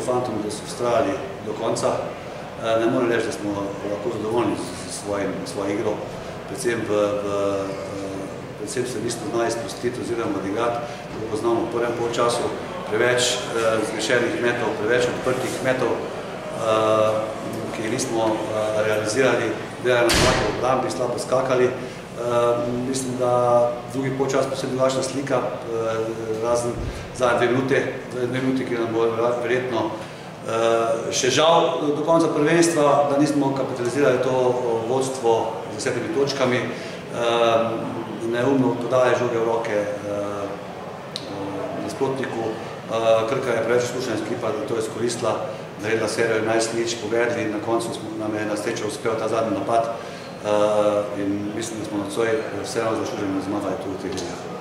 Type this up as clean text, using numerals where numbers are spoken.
čestitev fantom, da so vztrajali do konca. Ne moram reči, da smo lahko zadovoljni s svojo igro, predvsem se nismo znali spustiti oziroma odigrati, kako znamo v prvem polčasu, preveč zgrešenih metov, preveč odprtih metov, ki jih nismo realizirali, delali napake v obrambi, slabo skakali. Mislim, da drugi polčas posebej drugačna slika, razen zadnje 2 minute, ki nam bo verjetno še žal do konca prvenstva, da nismo kapitalizirali to vodstvo z 7 točkami, neumno podaje žoge v roke nasprotniku. Krka je preveč izkušena ekipa, da to je izkoristila, naredila serijo 11-0, povedli in na koncu nam je na srečo uspel ta zadnji napad in mislim, da smo nocoj vseeno zaslužili zmagali tudi v teh ligah.